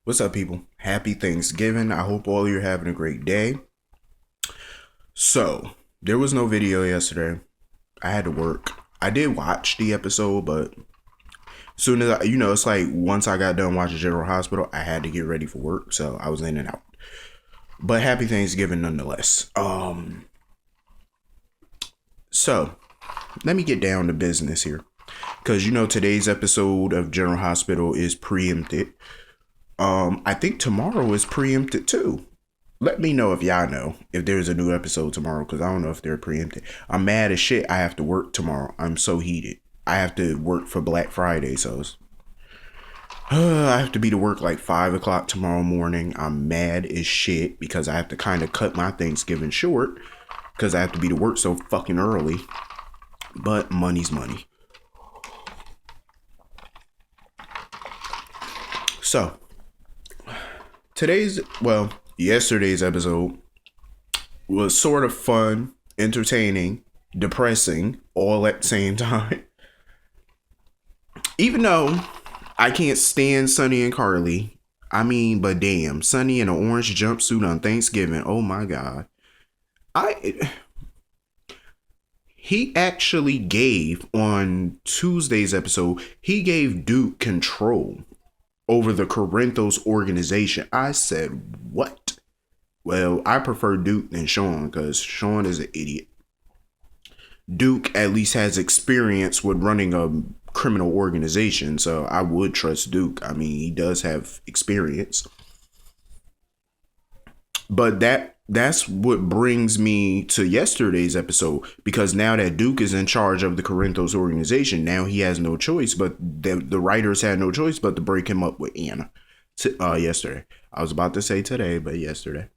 What's up, people? Happy Thanksgiving. I hope all you're having a great day. So, there was no video yesterday. I had to work. I did watch the episode, but soon as it's like once I got done watching General Hospital, I had to get ready for work, so I was in and out. But happy Thanksgiving nonetheless. So let me get down to business here, because today's episode of General Hospital is preempted. I think tomorrow is preempted too. Let me know if y'all know if there's a new episode tomorrow, because I don't know if they're preempted. I'm mad as shit. I have to work tomorrow. I'm so heated. I have to work for Black Friday, so I have to be to work like 5 o'clock tomorrow morning. I'm mad as shit because I have to kind of cut my Thanksgiving short because I have to be to work so fucking early. But money's money. So, yesterday's episode was sort of fun, entertaining, depressing, all at the same time. Even though I can't stand Sonny and Carly. I mean, but damn, Sonny in an orange jumpsuit on Thanksgiving. Oh my God. He actually gave, on Tuesday's episode, he gave Duke control over the Corinthos organization. I said, what? Well, I prefer Duke than Sean because Sean is an idiot. Duke at least has experience with running a criminal organization, so I would trust Duke. I mean, he does have experience. But that's what brings me to yesterday's episode, because now that Duke is in charge of the Corinthos organization, now he has no choice, but the writers had no choice but to break him up with Anna yesterday. I was about to say today, but yesterday.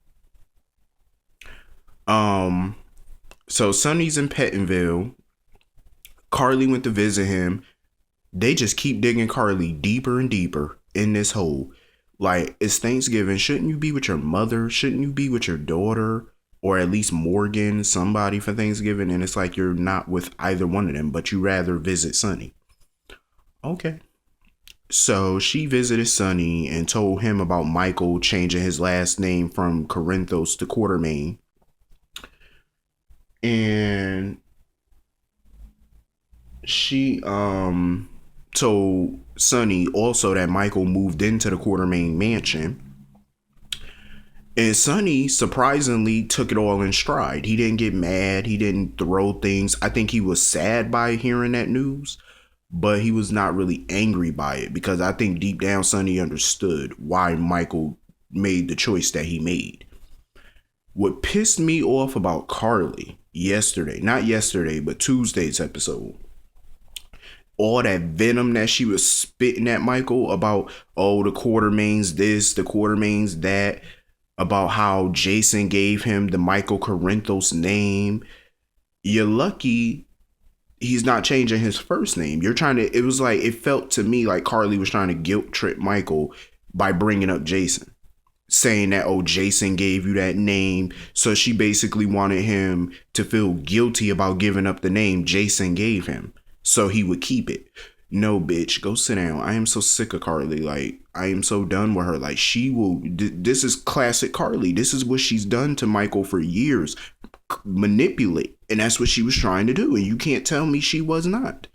So Sonny's in Pettonville. Carly went to visit him. They just keep digging Carly deeper and deeper in this hole. Like, it's Thanksgiving. Shouldn't you be with your mother? Shouldn't you be with your daughter? Or at least Morgan, somebody, for Thanksgiving? And it's like you're not with either one of them, but you rather visit Sonny. Okay. So she visited Sonny and told him about Michael changing his last name from Corinthos to Quartermain. And she told Sonny also that Michael moved into the Quartermain mansion. And Sonny surprisingly took it all in stride. He didn't get mad. He didn't throw things. I think he was sad by hearing that news, but he was not really angry by it, because I think deep down Sonny understood why Michael made the choice that he made. What pissed me off about Carly yesterday, not yesterday, but Tuesday's episode, all that venom that she was spitting at Michael about, oh, the Quartermain's this, the Quartermain's that, about how Jason gave him the Michael Corinthos name. You're lucky he's not changing his first name. It was like, it felt to me like Carly was trying to guilt trip Michael by bringing up Jason, saying that, oh, Jason gave you that name. So she basically wanted him to feel guilty about giving up the name Jason gave him so he would keep it. No, bitch, go sit down. I am so sick of Carly. Like, I am so done with her. Like, this is classic Carly. This is what she's done to Michael for years. Manipulate. And that's what she was trying to do. And you can't tell me she was not.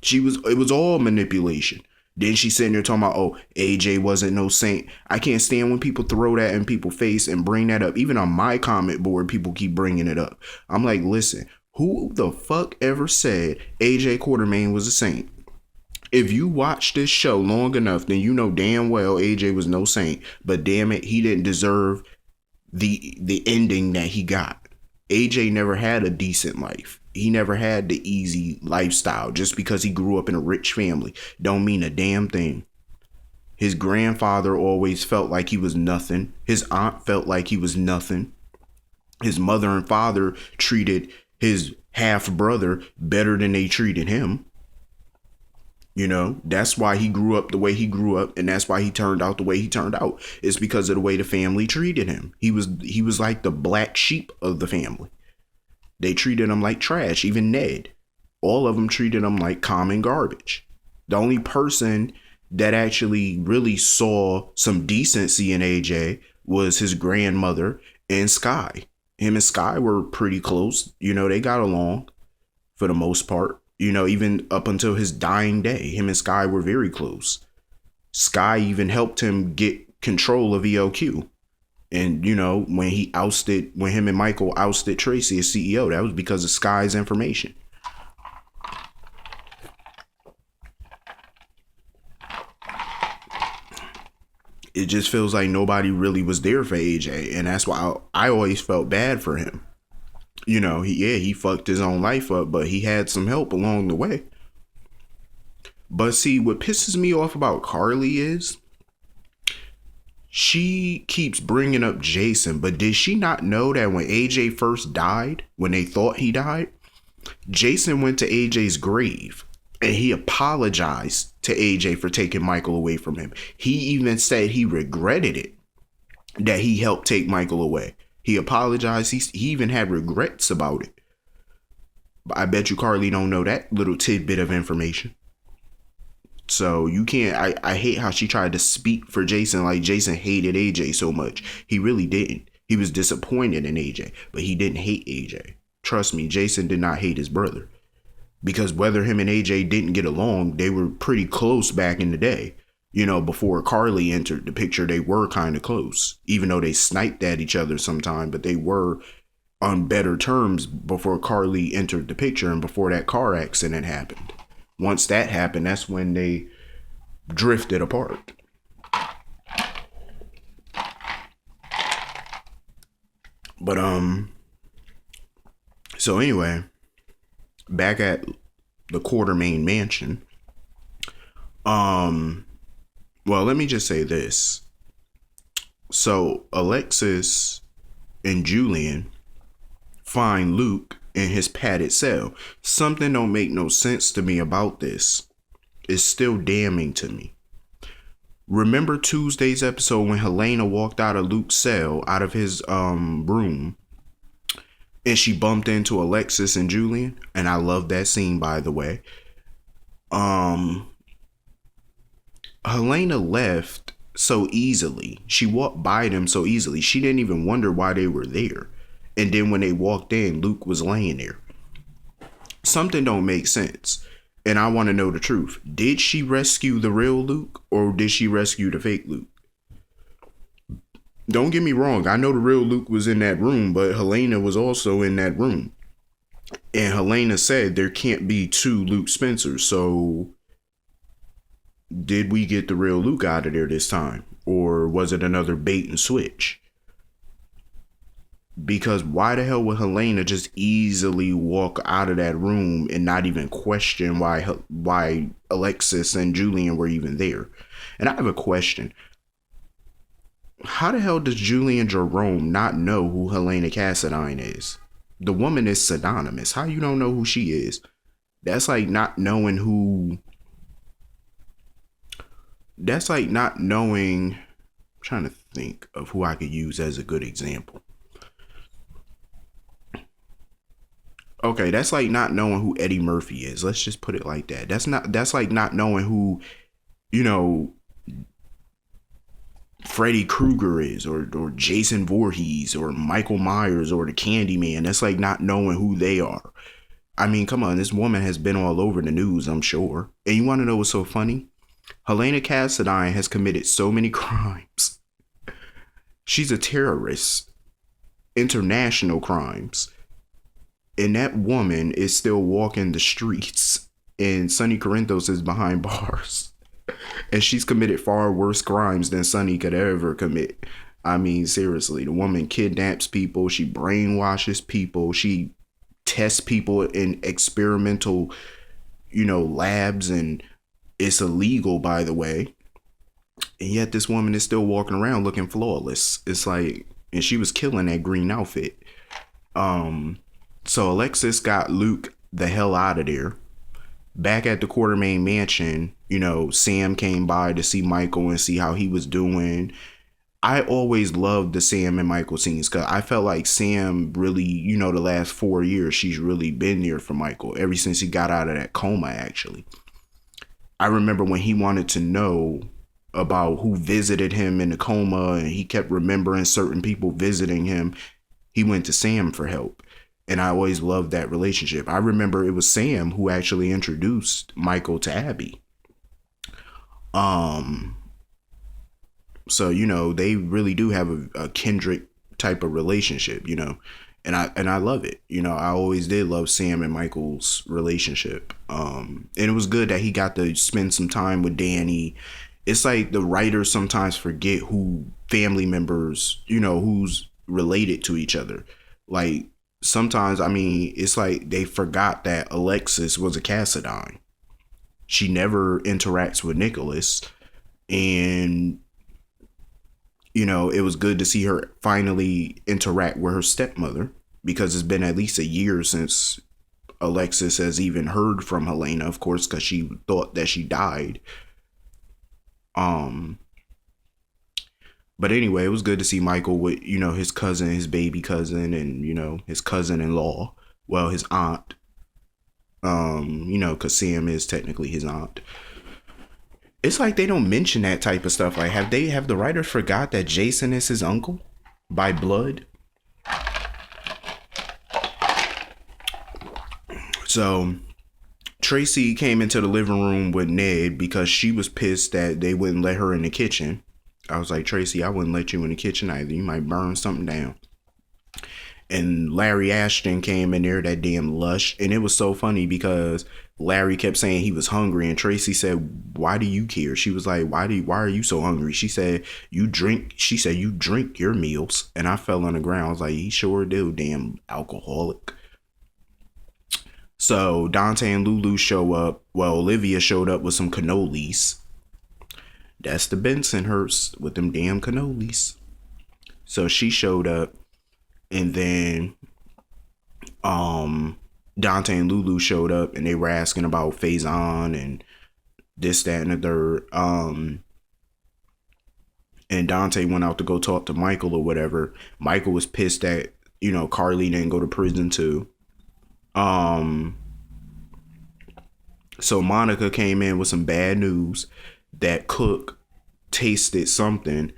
It was all manipulation. Then she sitting there talking about, oh, AJ wasn't no saint. I can't stand when people throw that in people's face and bring that up. Even on my comment board, people keep bringing it up. I'm like, listen, who the fuck ever said AJ Quartermain was a saint? If you watch this show long enough, then you know damn well AJ was no saint. But damn it, he didn't deserve the ending that he got. AJ never had a decent life. He never had the easy lifestyle. Just because he grew up in a rich family don't mean a damn thing. His grandfather always felt like he was nothing. His aunt felt like he was nothing. His mother and father treated his half brother better than they treated him. You know, that's why he grew up the way he grew up, and that's why he turned out the way he turned out. It's because of the way the family treated him. He was like the black sheep of the family. They treated him like trash, even Ned. All of them treated him like common garbage. The only person that actually really saw some decency in AJ was his grandmother and Sky. Him and Sky were pretty close. They got along for the most part. Even up until his dying day, him and Sky were very close. Sky even helped him get control of ELQ. And, when him and Michael ousted Tracy as CEO, that was because of Sky's information. It just feels like nobody really was there for AJ. And that's why I always felt bad for him. He fucked his own life up, but he had some help along the way. But see, what pisses me off about Carly is she keeps bringing up Jason, but did she not know that when AJ first died, when they thought he died, Jason went to AJ's grave and he apologized to AJ for taking Michael away from him. He even said he regretted it, that he helped take Michael away. He apologized. He even had regrets about it. But I bet you Carly don't know that little tidbit of information. So you can't, I hate how she tried to speak for Jason like Jason hated AJ so much. He really didn't. He was disappointed in AJ, but he didn't hate AJ. Trust me, Jason did not hate his brother. Because whether him and AJ didn't get along, they were pretty close back in the day. Before Carly entered the picture, they were kind of close. Even though they sniped at each other sometime, but they were on better terms before Carly entered the picture and before that car accident happened. Once that happened, that's when they drifted apart. But, so anyway, back at the Quartermain mansion, well, let me just say this. So Alexis and Julian find Luke in his padded cell. Something don't make no sense to me about this. It's still damning to me. Remember Tuesday's episode when Helena walked out of Luke's cell, out of his room, and she bumped into Alexis and Julian? And I love that scene, by the way. Helena left so easily. She walked by them so easily. She didn't even wonder why they were there. And then when they walked in, Luke was laying there. Something don't make sense. And I want to know the truth. Did she rescue the real Luke or did she rescue the fake Luke? Don't get me wrong. I know the real Luke was in that room, but Helena was also in that room. And Helena said there can't be two Luke Spencers. So did we get the real Luke out of there this time? Or was it another bait and switch? Because why the hell would Helena just easily walk out of that room and not even question why Alexis and Julian were even there? And I have a question. How the hell does Julian Jerome not know who Helena Cassadine is? The woman is synonymous. How you don't know who she is? That's like not knowing who... That's like not knowing... I'm trying to think of who I could use as a good example. Okay, that's like not knowing who Eddie Murphy is. Let's just put it like that. That's like not knowing who, Freddy Krueger is, or Jason Voorhees, or Michael Myers, or the Candyman. That's like not knowing who they are. I mean, come on, this woman has been all over the news, I'm sure. And you want to know what's so funny? Helena Cassadine has committed so many crimes. She's a terrorist. International crimes. And that woman is still walking the streets. And Sonny Corinthos is behind bars. And she's committed far worse crimes than Sonny could ever commit. I mean, seriously, the woman kidnaps people. She brainwashes people. She tests people in experimental, labs. And it's illegal, by the way. And yet this woman is still walking around looking flawless. It's like, and she was killing that green outfit. So Alexis got Luke the hell out of there. Back at the Quartermain mansion, Sam came by to see Michael and see how he was doing. I always loved the Sam and Michael scenes because I felt like Sam really, the last 4 years, she's really been there for Michael ever since he got out of that coma, actually. I remember when he wanted to know about who visited him in the coma and he kept remembering certain people visiting him, he went to Sam for help. And I always loved that relationship. I remember it was Sam who actually introduced Michael to Abby. Um, so they really do have a kindred type of relationship, and I love it. I always did love Sam and Michael's relationship. And it was good that he got to spend some time with Danny. It's like the writers sometimes forget who family members, who's related to each other. Like sometimes, I mean, it's like they forgot that Alexis was a Cassadine. She never interacts with Nicholas, and it was good to see her finally interact with her stepmother, because it's been at least a year since Alexis has even heard from Helena, of course, because she thought that she died. Um, but anyway, it was good to see Michael with, his cousin, his baby cousin, and, his cousin-in-law. Well, his aunt. Because Sam is technically his aunt. It's like they don't mention that type of stuff. Like, have the writers forgot that Jason is his uncle by blood? So Tracy came into the living room with Ned because she was pissed that they wouldn't let her in the kitchen. I was like, Tracy, I wouldn't let you in the kitchen either. You might burn something down. And Larry Ashton came in there, that damn lush. And it was so funny because Larry kept saying he was hungry. And Tracy said, why do you care? She was like, why are you so hungry? She said, you drink your meals. And I fell on the ground. I was like, he sure do, damn alcoholic. So Dante and Lulu show up. Well, Olivia showed up with some cannolis. That's the Bensonhurst with them damn cannolis. So she showed up. And then Dante and Lulu showed up and they were asking about Faison and this, that, and the third. And Dante went out to go talk to Michael or whatever. Michael was pissed that, Carly didn't go to prison too. So Monica came in with some bad news that Cook tasted something,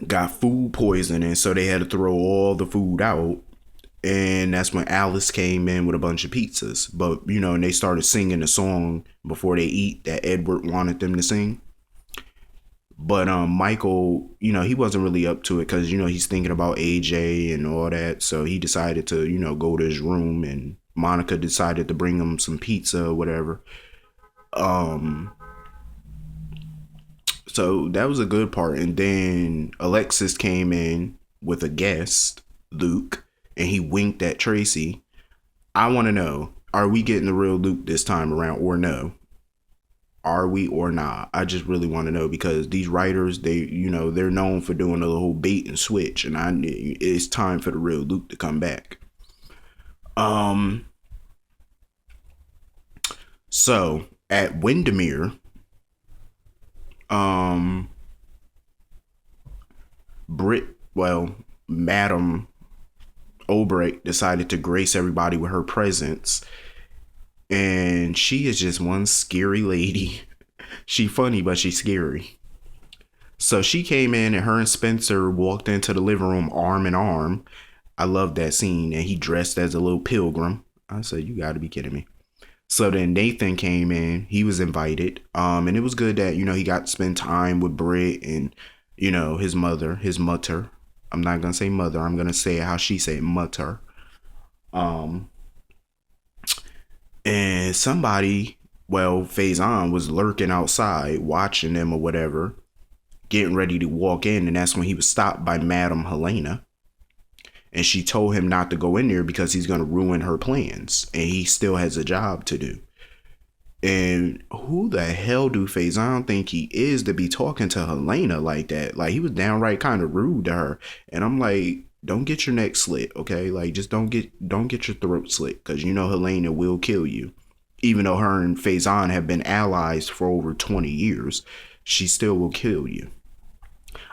got food poisoning, so they had to throw all the food out. And that's when Alice came in with a bunch of pizzas. But, and they started singing a song before they eat that Edward wanted them to sing. But Michael, he wasn't really up to it because, he's thinking about AJ and all that. So he decided to, go to his room, and Monica decided to bring him some pizza or whatever. So that was a good part. And then Alexis came in with a guest, Luke, and he winked at Tracy. I want to know, are we getting the real Luke this time around or no? Are we or not? I just really want to know, because these writers, they're known for doing a little bait and switch, and it's time for the real Luke to come back. So at Windermere, Madam Obrecht decided to grace everybody with her presence, and she is just one scary lady. She funny, but she's scary. So she came in, and her and Spencer walked into the living room arm in arm. I love that scene. And he dressed as a little pilgrim. I said, you got to be kidding me. So then Nathan came in. He was invited. And it was good that, he got to spend time with Britt and, his mother. I'm not going to say mother. I'm going to say it how she said, mutter. And somebody, Faison was lurking outside, watching them or whatever, getting ready to walk in. And that's when he was stopped by Madam Helena. And she told him not to go in there because he's going to ruin her plans. And he still has a job to do. And who the hell do Faison think he is to be talking to Helena like that? Like, he was downright kind of rude to her. And I'm like, don't get your neck slit, okay? Like, just don't get your throat slit, because Helena will kill you. Even though her and Faison have been allies for over 20 years, she still will kill you.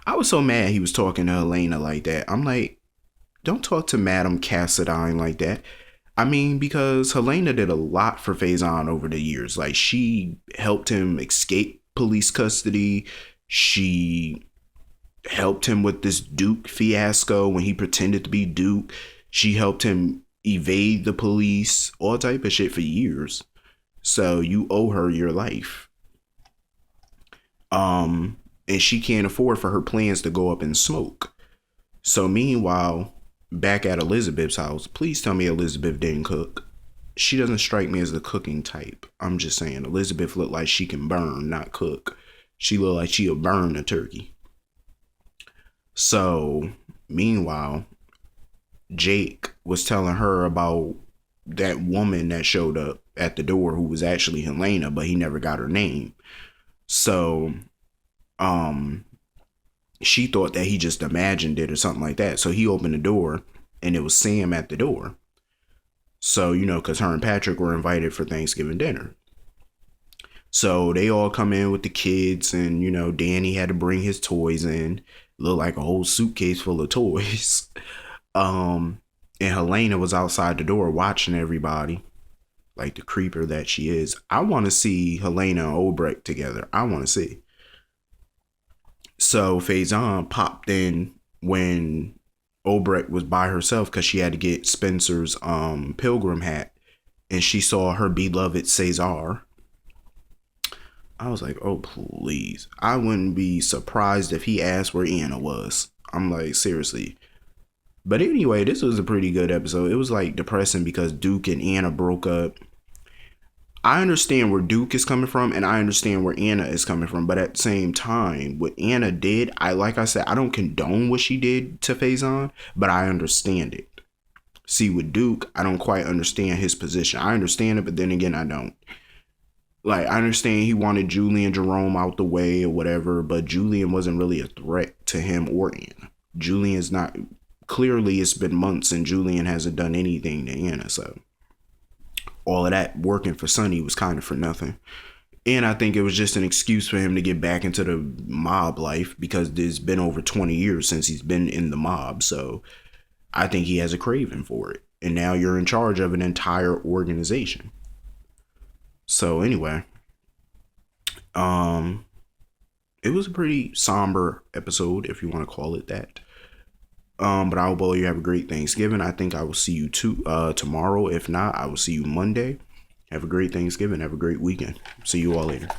I was so mad he was talking to Helena like that. I'm like, don't talk to Madame Cassadine like that. I mean, because Helena did a lot for Faison over the years. Like, she helped him escape police custody. She helped him with this Duke fiasco when he pretended to be Duke. She helped him evade the police, all type of shit for years. So you owe her your life. And she can't afford for her plans to go up in smoke. So meanwhile, back at Elizabeth's house, please tell me Elizabeth didn't cook. She doesn't strike me as the cooking type. I'm just saying, Elizabeth looked like she can burn, not cook. She looked like she'll burn a turkey. So meanwhile, Jake was telling her about that woman that showed up at the door who was actually Helena, but he never got her name. So she thought that he just imagined it or something like that. So he opened the door and it was Sam at the door. So, because her and Patrick were invited for Thanksgiving dinner. So they all come in with the kids and, Danny had to bring his toys in. Looked like a whole suitcase full of toys. And Helena was outside the door watching everybody like the creeper that she is. I want to see Helena and Obrecht together. I want to see. So Faison popped in when Obrecht was by herself because she had to get Spencer's pilgrim hat, and she saw her beloved Cesar. I was like, oh, please. I wouldn't be surprised if he asked where Anna was. I'm like, seriously. But anyway, this was a pretty good episode. It was like depressing because Duke and Anna broke up. I understand where Duke is coming from and I understand where Anna is coming from. But at the same time, what Anna did, like I said, I don't condone what she did to Faison, but I understand it. See, with Duke, I don't quite understand his position. I understand it, but then again, I don't. Like, I understand he wanted Julian Jerome out the way or whatever, but Julian wasn't really a threat to him or Anna. Julian's not, clearly it's been months and Julian hasn't done anything to Anna, so all of that working for Sonny was kind of for nothing. And I think it was just an excuse for him to get back into the mob life because it's been over 20 years since he's been in the mob, so I think he has a craving for it. And now you're in charge of an entire organization. So anyway, it was a pretty somber episode, if you want to call it that. But I hope all you have a great Thanksgiving. I think I will see you tomorrow. If not, I will see you Monday. Have a great Thanksgiving. Have a great weekend. See you all later.